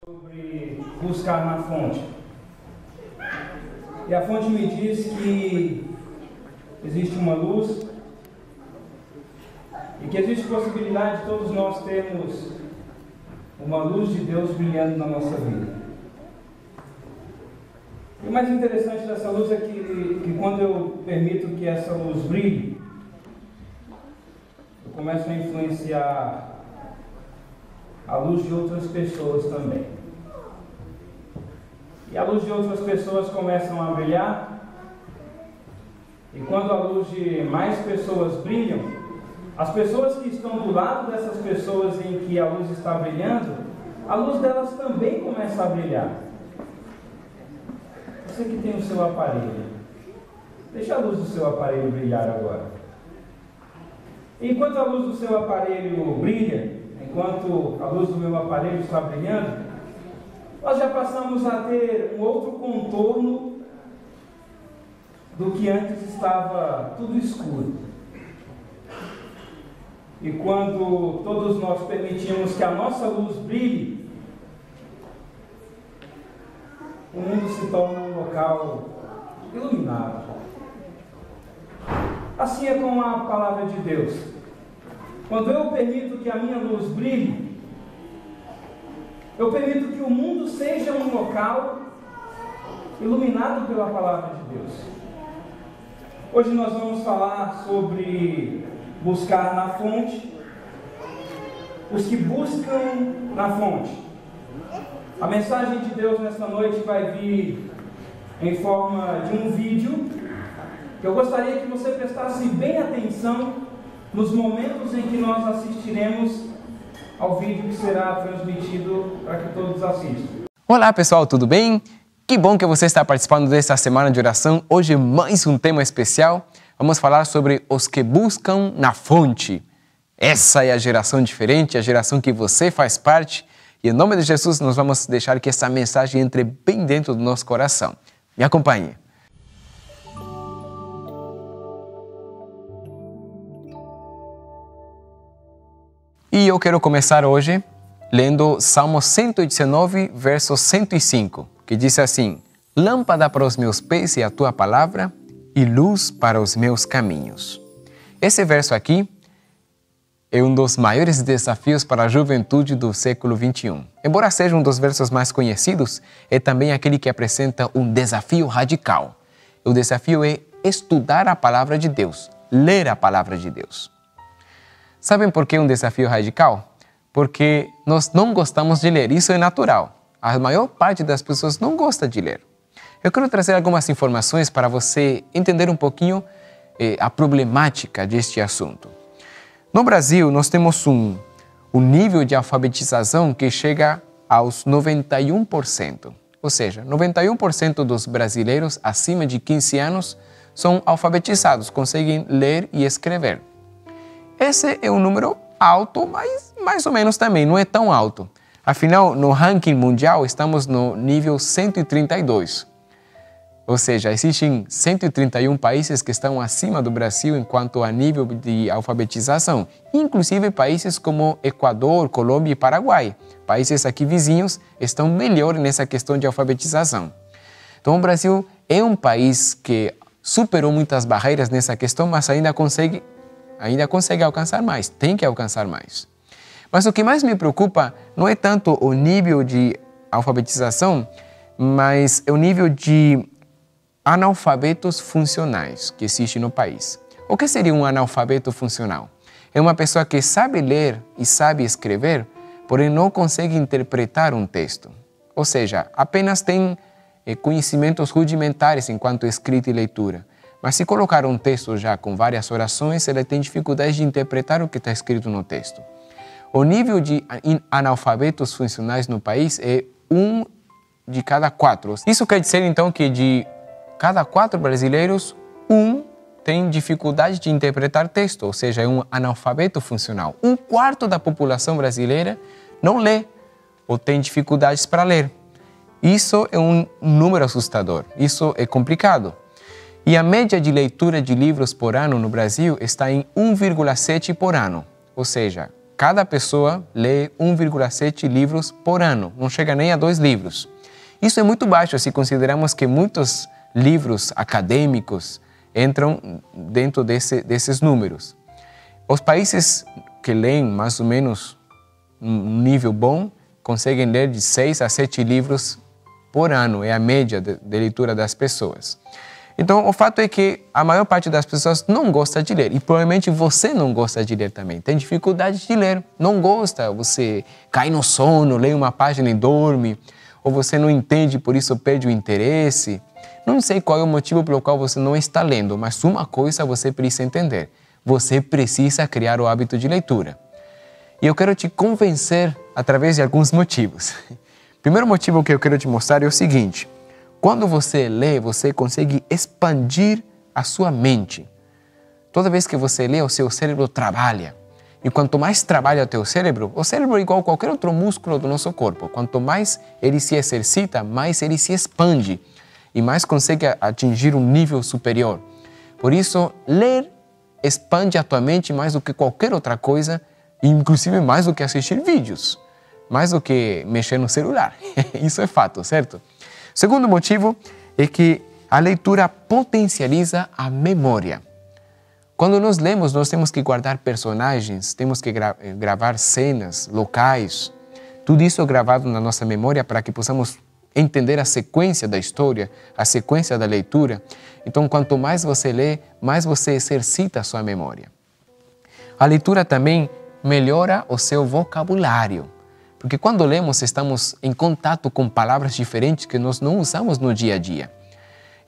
Sobre buscar na fonte. E a fonte me diz que existe uma luz e que existe possibilidade de todos nós termos uma luz de Deus brilhando na nossa vida. E o mais interessante dessa luz é que quando eu permito que essa luz brilhe, eu começo a influenciar a luz de outras pessoas também. E a luz de outras pessoas começam a brilhar. E quando a luz de mais pessoas brilham, as pessoas que estão do lado dessas pessoas em que a luz está brilhando, a luz delas também começa a brilhar. Você que tem o seu aparelho, deixa a luz do seu aparelho brilhar agora. E enquanto a luz do seu aparelho brilha, enquanto a luz do meu aparelho está brilhando, nós já passamos a ter um outro contorno do que antes estava tudo escuro. E quando todos nós permitimos que a nossa luz brilhe, o mundo se torna um local iluminado. Assim é com a palavra de Deus. Quando eu permito que a minha luz brilhe, eu permito que o mundo seja um local iluminado pela palavra de Deus. Hoje nós vamos falar sobre buscar na fonte, os que buscam na fonte. A mensagem de Deus nesta noite vai vir em forma de um vídeo, que eu gostaria que você prestasse bem atenção nos momentos em que nós assistiremos ao vídeo que será transmitido para que todos assistam. Olá pessoal, tudo bem? Que bom que você está participando desta semana de oração. Hoje mais um tema especial. Vamos falar sobre os que buscam na fonte. Essa é a geração diferente, a geração que você faz parte. E em nome de Jesus nós vamos deixar que essa mensagem entre bem dentro do nosso coração. Me acompanhe. E eu quero começar hoje lendo Salmo 119, verso 105, que diz assim: Lâmpada para os meus pés é a tua palavra e luz para os meus caminhos. Esse verso aqui é um dos maiores desafios para a juventude do século XXI. Embora seja um dos versos mais conhecidos, é também aquele que apresenta um desafio radical. O desafio é estudar a palavra de Deus, ler a palavra de Deus. Sabem por que um desafio radical? Porque nós não gostamos de ler, isso é natural. A maior parte das pessoas não gosta de ler. Eu quero trazer algumas informações para você entender um pouquinho a problemática deste assunto. No Brasil, nós temos um nível de alfabetização que chega aos 91%. Ou seja, 91% dos brasileiros acima de 15 anos são alfabetizados, conseguem ler e escrever. Esse é um número alto, mas mais ou menos também, não é tão alto. Afinal, no ranking mundial, estamos no nível 132. Ou seja, existem 131 países que estão acima do Brasil em quanto a nível de alfabetização. Inclusive países como Equador, Colômbia e Paraguai. Países aqui vizinhos estão melhor nessa questão de alfabetização. Então, o Brasil é um país que superou muitas barreiras nessa questão, mas ainda consegue alcançar mais, tem que alcançar mais. Mas o que mais me preocupa não é tanto o nível de alfabetização, mas é o nível de analfabetos funcionais que existe no país. O que seria um analfabeto funcional? É uma pessoa que sabe ler e sabe escrever, porém não consegue interpretar um texto. Ou seja, apenas tem conhecimentos rudimentares enquanto escrita e leitura. Mas se colocar um texto já com várias orações, ele tem dificuldade de interpretar o que está escrito no texto. O nível de analfabetos funcionais no país é 1 de cada 4. Isso quer dizer, então, que de cada 4 brasileiros, 1 tem dificuldade de interpretar texto, ou seja, é um analfabeto funcional. 1/4 da população brasileira não lê ou tem dificuldades para ler. Isso é um número assustador, isso é complicado. E a média de leitura de livros por ano no Brasil está em 1,7 por ano. Ou seja, cada pessoa lê 1,7 livros por ano, não chega nem a 2 livros. Isso é muito baixo se consideramos que muitos livros acadêmicos entram dentro desses números. Os países que leem mais ou menos um nível bom conseguem ler de 6 a 7 livros por ano, é a média de leitura das pessoas. Então, o fato é que a maior parte das pessoas não gosta de ler. E provavelmente você não gosta de ler também. Tem dificuldade de ler, não gosta. Você cai no sono, lê uma página e dorme. Ou você não entende, por isso perde o interesse. Não sei qual é o motivo pelo qual você não está lendo, mas uma coisa você precisa entender. Você precisa criar o hábito de leitura. E eu quero te convencer através de alguns motivos. O primeiro motivo que eu quero te mostrar é o seguinte. Quando você lê, você consegue expandir a sua mente. Toda vez que você lê, o seu cérebro trabalha. E quanto mais trabalha o teu cérebro, o cérebro é igual a qualquer outro músculo do nosso corpo. Quanto mais ele se exercita, mais ele se expande e mais consegue atingir um nível superior. Por isso, ler expande a tua mente mais do que qualquer outra coisa, inclusive mais do que assistir vídeos, mais do que mexer no celular. Isso é fato, certo? Segundo motivo é que a leitura potencializa a memória. Quando nós lemos, nós temos que guardar personagens, temos que gravar cenas, locais, tudo isso é gravado na nossa memória para que possamos entender a sequência da história, a sequência da leitura. Então, quanto mais você lê, mais você exercita a sua memória. A leitura também melhora o seu vocabulário. Porque quando lemos, estamos em contato com palavras diferentes que nós não usamos no dia a dia.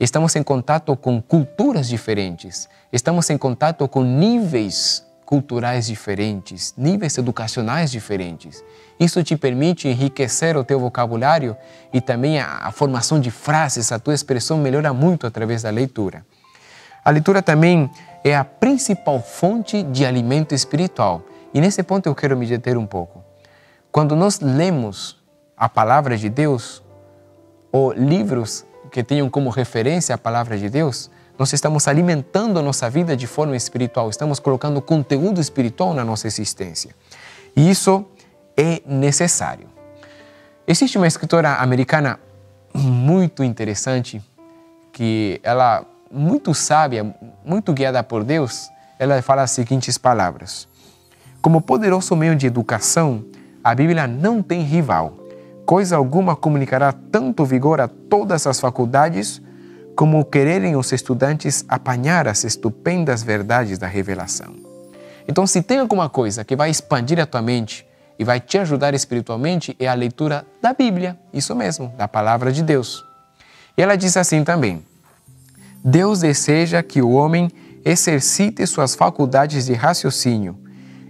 Estamos em contato com culturas diferentes. Estamos em contato com níveis culturais diferentes, níveis educacionais diferentes. Isso te permite enriquecer o teu vocabulário e também a formação de frases, a tua expressão melhora muito através da leitura. A leitura também é a principal fonte de alimento espiritual. E nesse ponto eu quero me deter um pouco. Quando nós lemos a palavra de Deus, ou livros que tenham como referência a palavra de Deus, nós estamos alimentando a nossa vida de forma espiritual, estamos colocando conteúdo espiritual na nossa existência. E isso é necessário. Existe uma escritora americana muito interessante, que ela, muito sábia, muito guiada por Deus, ela fala as seguintes palavras. Como poderoso meio de educação, a Bíblia não tem rival. Coisa alguma comunicará tanto vigor a todas as faculdades como quererem os estudantes apanhar as estupendas verdades da revelação. Então, se tem alguma coisa que vai expandir a tua mente e vai te ajudar espiritualmente, é a leitura da Bíblia, isso mesmo, da Palavra de Deus. E ela diz assim também, Deus deseja que o homem exercite suas faculdades de raciocínio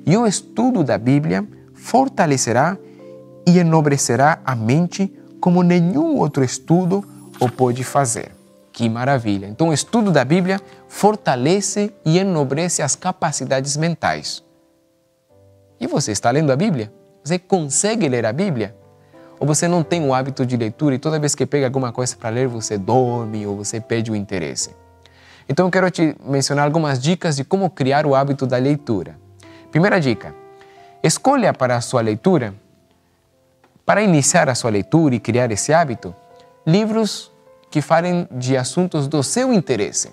e o estudo da Bíblia fortalecerá e enobrecerá a mente como nenhum outro estudo o pode fazer. Que maravilha! Então, o estudo da Bíblia fortalece e enobrece as capacidades mentais. E você está lendo a Bíblia? Você consegue ler a Bíblia? Ou você não tem o hábito de leitura e toda vez que pega alguma coisa para ler, você dorme ou você perde o interesse? Então, eu quero te mencionar algumas dicas de como criar o hábito da leitura. Primeira dica. Escolha para a sua leitura, para iniciar a sua leitura e criar esse hábito, livros que falem de assuntos do seu interesse.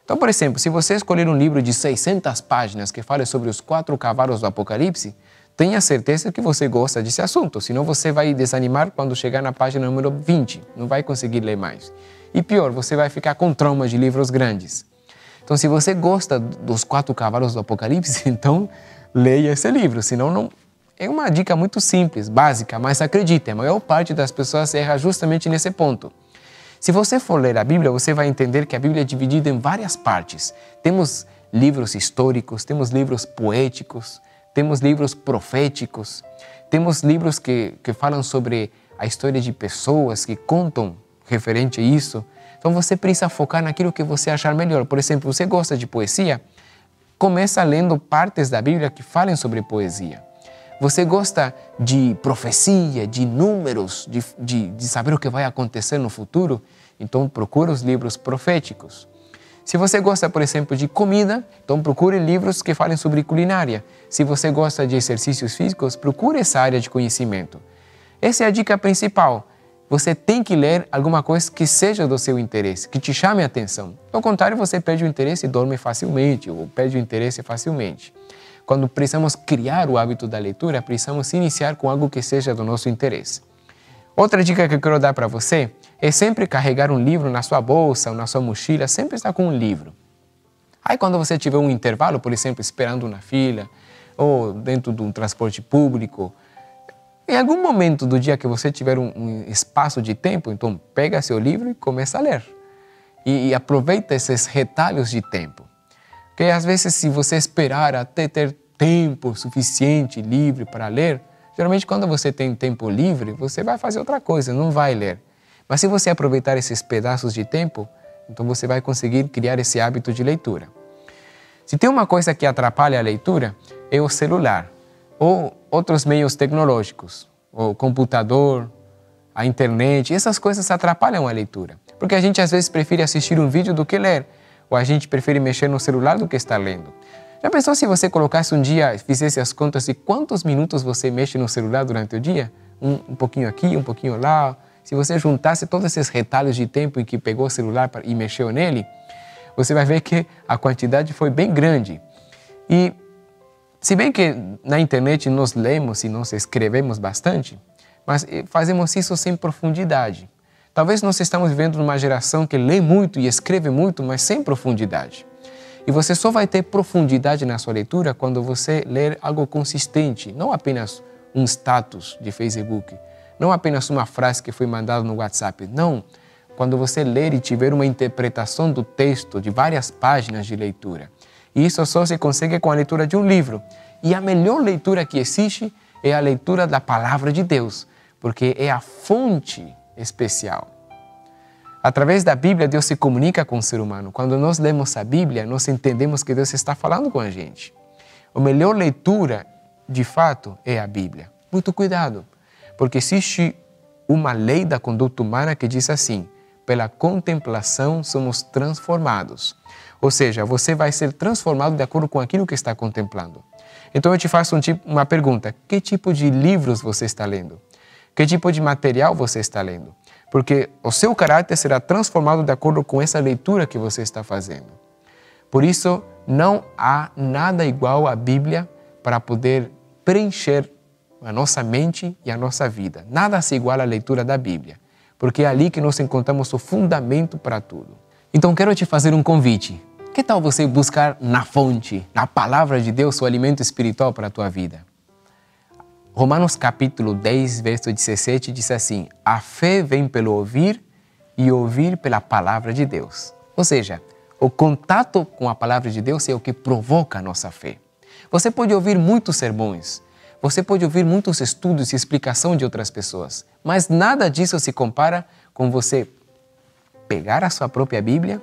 Então, por exemplo, se você escolher um livro de 600 páginas que fale sobre os 4 cavalos do Apocalipse, tenha certeza que você gosta desse assunto, senão você vai desanimar quando chegar na página número 20, não vai conseguir ler mais. E pior, você vai ficar com trauma de livros grandes. Então, se você gosta dos 4 cavalos do Apocalipse, então leia esse livro, senão não... É uma dica muito simples, básica, mas acredite, a maior parte das pessoas erra justamente nesse ponto. Se você for ler a Bíblia, você vai entender que a Bíblia é dividida em várias partes. Temos livros históricos, temos livros poéticos, temos livros proféticos, temos livros que falam sobre a história de pessoas que contam referente a isso. Então você precisa focar naquilo que você achar melhor. Por exemplo, você gosta de poesia? Começa lendo partes da Bíblia que falem sobre poesia. Você gosta de profecia, de números, de saber o que vai acontecer no futuro? Então procura os livros proféticos. Se você gosta, por exemplo, de comida, então procure livros que falem sobre culinária. Se você gosta de exercícios físicos, procure essa área de conhecimento. Essa é a dica principal. Você tem que ler alguma coisa que seja do seu interesse, que te chame a atenção. Ao contrário, você perde o interesse e dorme facilmente, ou perde o interesse facilmente. Quando precisamos criar o hábito da leitura, precisamos iniciar com algo que seja do nosso interesse. Outra dica que eu quero dar para você é sempre carregar um livro na sua bolsa ou na sua mochila, sempre estar com um livro. Aí quando você tiver um intervalo, por exemplo, esperando na fila ou dentro de um transporte público, em algum momento do dia que você tiver um espaço de tempo, então pega seu livro e começa a ler. E aproveita esses retalhos de tempo. Porque às vezes se você esperar até ter tempo suficiente livre para ler, geralmente quando você tem tempo livre, você vai fazer outra coisa, não vai ler. Mas se você aproveitar esses pedaços de tempo, então você vai conseguir criar esse hábito de leitura. Se tem uma coisa que atrapalha a leitura, é o celular ou outros meios tecnológicos, o computador, a internet, essas coisas atrapalham a leitura. Porque a gente às vezes prefere assistir um vídeo do que ler, ou a gente prefere mexer no celular do que estar lendo. Já pensou se você colocasse um dia, fizesse as contas de quantos minutos você mexe no celular durante o dia? Um pouquinho aqui, um pouquinho lá. Se você juntasse todos esses retalhos de tempo em que pegou o celular e mexeu nele, você vai ver que a quantidade foi bem grande. E se bem que na internet nós lemos e nós escrevemos bastante, mas fazemos isso sem profundidade. Talvez nós estamos vivendo numa geração que lê muito e escreve muito, mas sem profundidade. E você só vai ter profundidade na sua leitura quando você ler algo consistente, não apenas um status de Facebook, não apenas uma frase que foi mandada no WhatsApp, não. Quando você ler e tiver uma interpretação do texto de várias páginas de leitura. E isso só se consegue com a leitura de um livro. E a melhor leitura que existe é a leitura da Palavra de Deus, porque é a fonte especial. Através da Bíblia, Deus se comunica com o ser humano. Quando nós lemos a Bíblia, nós entendemos que Deus está falando com a gente. A melhor leitura, de fato, é a Bíblia. Muito cuidado, porque existe uma lei da conduta humana que diz assim: pela contemplação somos transformados. Ou seja, você vai ser transformado de acordo com aquilo que está contemplando. Então eu te faço uma pergunta: que tipo de livros você está lendo? Que tipo de material você está lendo? Porque o seu caráter será transformado de acordo com essa leitura que você está fazendo. Por isso, não há nada igual à Bíblia para poder preencher a nossa mente e a nossa vida. Nada se iguala à leitura da Bíblia, porque é ali que nós encontramos o fundamento para tudo. Então quero te fazer um convite. Que tal você buscar na fonte, na Palavra de Deus, o alimento espiritual para a tua vida? Romanos capítulo 10, verso 17 diz assim: a fé vem pelo ouvir e ouvir pela Palavra de Deus. Ou seja, o contato com a Palavra de Deus é o que provoca a nossa fé. Você pode ouvir muitos sermões, você pode ouvir muitos estudos e explicação de outras pessoas, mas nada disso se compara com você pegar a sua própria Bíblia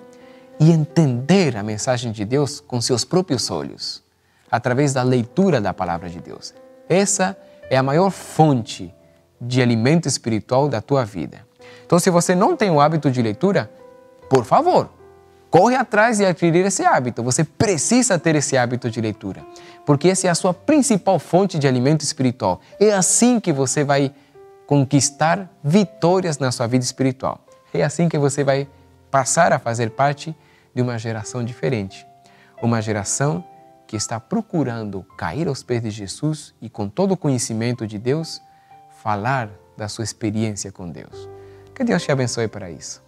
e entender a mensagem de Deus com seus próprios olhos, através da leitura da Palavra de Deus. Essa é a maior fonte de alimento espiritual da tua vida. Então, se você não tem o hábito de leitura, por favor, corre atrás de adquirir esse hábito. Você precisa ter esse hábito de leitura, porque essa é a sua principal fonte de alimento espiritual. É assim que você vai conquistar vitórias na sua vida espiritual. É assim que você vai passar a fazer parte de uma geração diferente. Uma geração que está procurando cair aos pés de Jesus e, com todo o conhecimento de Deus, falar da sua experiência com Deus. Que Deus te abençoe para isso.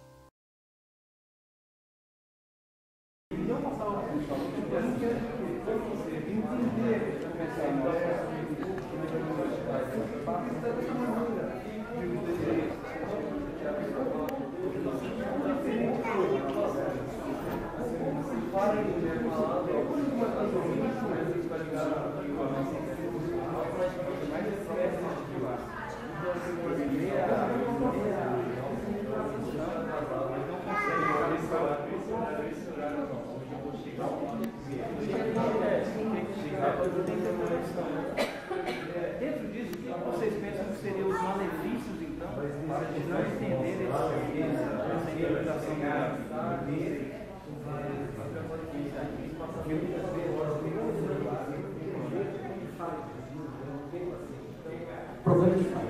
Dentro disso, o que vocês pensam que seriam os malefícios, então, de não entender essa interpretação da Bíblia? Problema de fala.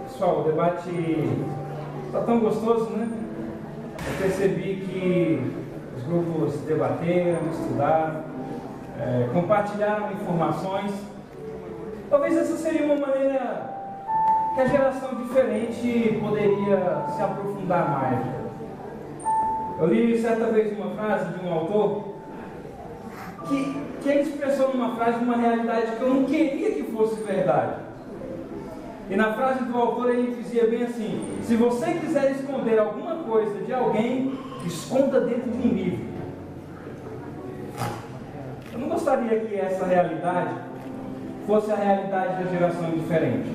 Pessoal, o debate está tão gostoso, né? Eu percebi que os grupos debateram, estudaram, compartilharam informações. Talvez essa seria uma maneira que a geração diferente poderia se aprofundar mais. Eu li certa vez uma frase de um autor que ele expressou numa frase uma realidade que eu não queria que fosse verdade. E na frase do autor ele dizia bem assim: se você quiser esconder alguma coisa de alguém, esconda dentro de um livro. Eu não gostaria que essa realidade fosse a realidade da geração diferente.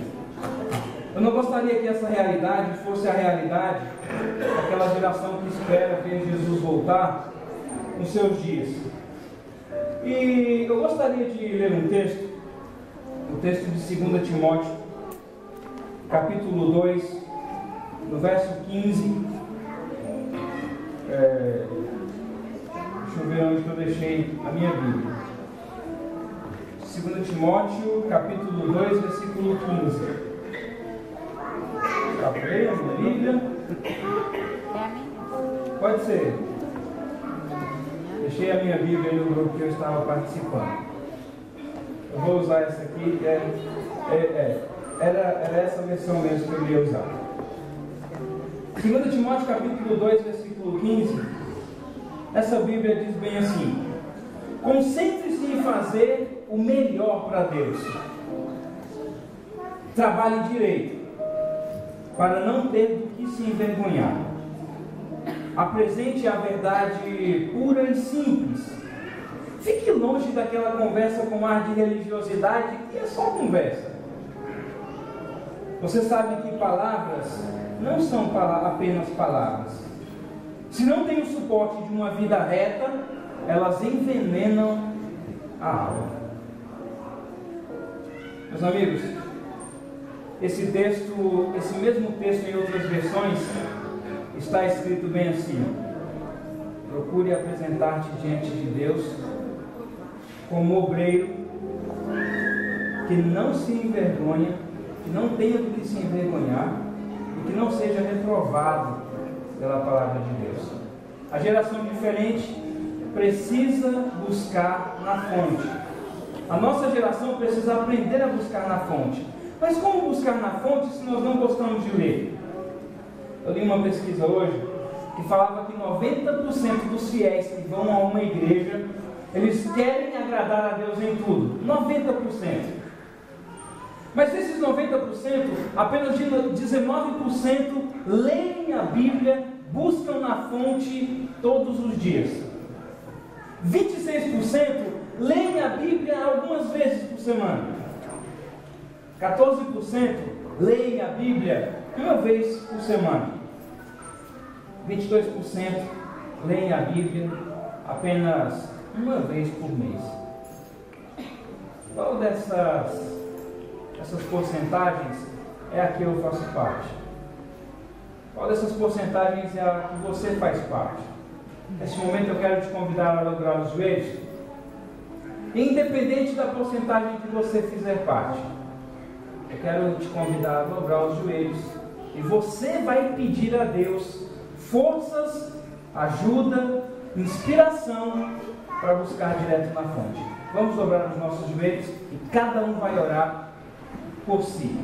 Eu não gostaria que essa realidade fosse a realidade daquela geração que espera ver Jesus voltar nos seus dias. E eu gostaria de ler um texto, o texto de 2 Timóteo, capítulo 2, no verso 15. Deixa eu ver onde que eu deixei a minha Bíblia. 2 Timóteo, capítulo 2, versículo 15. Está por aí a minha Bíblia? Pode ser. Deixei a minha Bíblia no grupo que eu estava participando. Eu vou usar essa aqui, era essa versão mesmo que eu ia usar. 2 Timóteo capítulo 2, versículo 15. Essa Bíblia diz bem assim: concentre-se em fazer o melhor para Deus. Trabalhe direito, para não ter do que se envergonhar. Apresente a verdade pura e simples. Fique longe daquela conversa com ar de religiosidade que é só conversa. Você sabe que palavras não são apenas palavras. Se não tem o suporte de uma vida reta, elas envenenam a alma. Meus amigos, esse mesmo texto em outras versões está escrito bem assim: procure apresentar-te diante de Deus como obreiro que não se envergonha, que não tenha do que se envergonhar e que não seja reprovado pela palavra de Deus. A geração diferente precisa buscar na fonte. A nossa geração precisa aprender a buscar na fonte. Mas como buscar na fonte se nós não gostamos de ler? Eu li uma pesquisa hoje que falava que 90% dos fiéis que vão a uma igreja, eles querem agradar a Deus em tudo. 90%. Mas desses 90%, apenas 19% leem a Bíblia, buscam na fonte todos os dias. 26% leem a Bíblia algumas vezes por semana. 14% leem a Bíblia uma vez por semana. 22% leem a Bíblia apenas uma vez por mês. qual dessas porcentagens é a que eu faço parte? Qual dessas porcentagens é a que você faz parte? Nesse momento eu quero te convidar a dobrar os joelhos. Independente da porcentagem que você fizer parte, eu quero te convidar a dobrar os joelhos. E você vai pedir a Deus forças, ajuda, inspiração para buscar direto na fonte. Vamos dobrar os nossos joelhos e cada um vai orar por si.